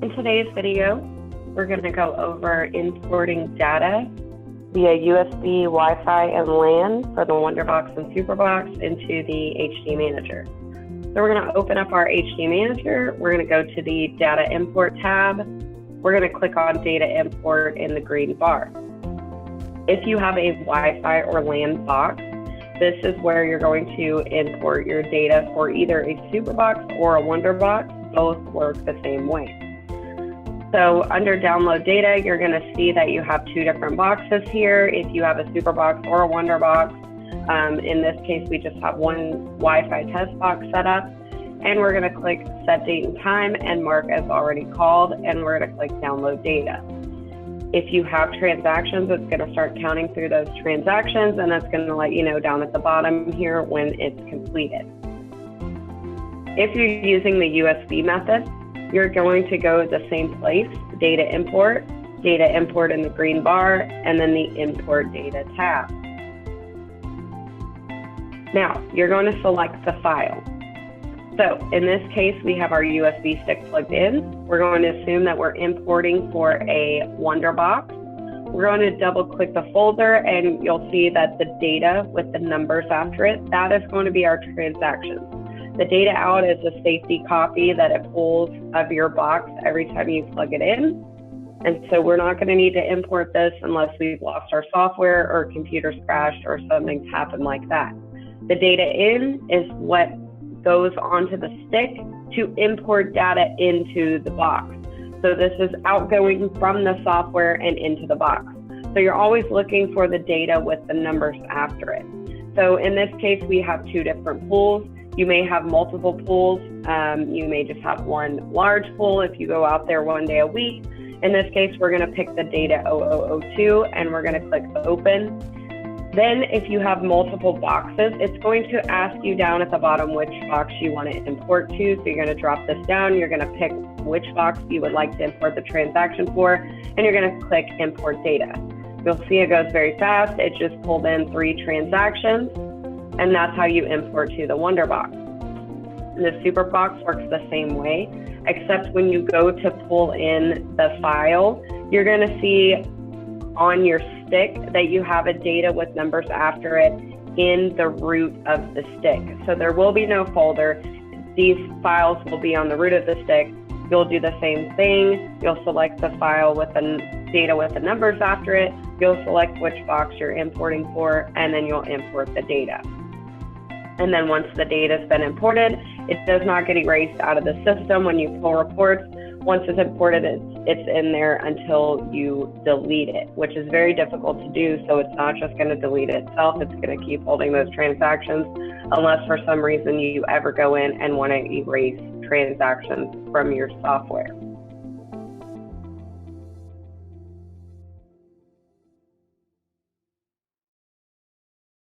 In today's video, we're going to go over importing data via USB, Wi-Fi, and LAN for the Wonderbox and Superbox into the HD Manager. So we're going to open up our HD Manager. We're going to go to the Data Import tab. We're going to click on Data Import in the green bar. If you have a Wi-Fi or LAN box, this is where you're going to import your data for either a Superbox or a Wonderbox. Both work the same way. So under download data, you're going to see that you have two different boxes here. If you have a Superbox or a Wonderbox, in this case, we just have one Wi-Fi test box set up, and we're going to click set date and time and mark as already called, and we're going to click download data. If you have transactions, it's going to start counting through those transactions, and that's going to let you know down at the bottom here when it's completed. If you're using the USB method, you're going to go to the same place, data import in the green bar, and then the import data tab. Now, you're going to select the file. So in this case, we have our USB stick plugged in. We're going to assume that we're importing for a Wonderbox. We're going to double click the folder, and you'll see that the data with the numbers after it, that is going to be our transactions. The data out is a safety copy that it pulls of your box every time you plug it in. And so we're not going to need to import this unless we've lost our software or computer's crashed or something's happened like that. The data in is what goes onto the stick to import data into the box. So this is outgoing from the software and into the box. So you're always looking for the data with the numbers after it. So in this case, we have two different pools. You may have multiple pools. You may just have one large pool if you go out there one day a week. In this case, we're going to pick the data 0002 and we're going to click open. Then if you have multiple boxes, it's going to ask you down at the bottom which box you want to import to. So you're going to drop this down. You're going to pick which box you would like to import the transaction for, and you're going to click import data. You'll see it goes very fast. It just pulled in 3 transactions. And that's how you import to the Wonderbox. The Superbox works the same way, except when you go to pull in the file, you're going to see on your stick that you have a data with numbers after it in the root of the stick. So there will be no folder. These files will be on the root of the stick. You'll do the same thing. You'll select the file with the data with the numbers after it. You'll select which box you're importing for, and then you'll import the data. And then once the data has been imported, it does not get erased out of the system when you pull reports. Once it's imported, it's in there until you delete it, which is very difficult to do. So it's not just going to delete it itself. It's going to keep holding those transactions unless for some reason you ever go in and want to erase transactions from your software.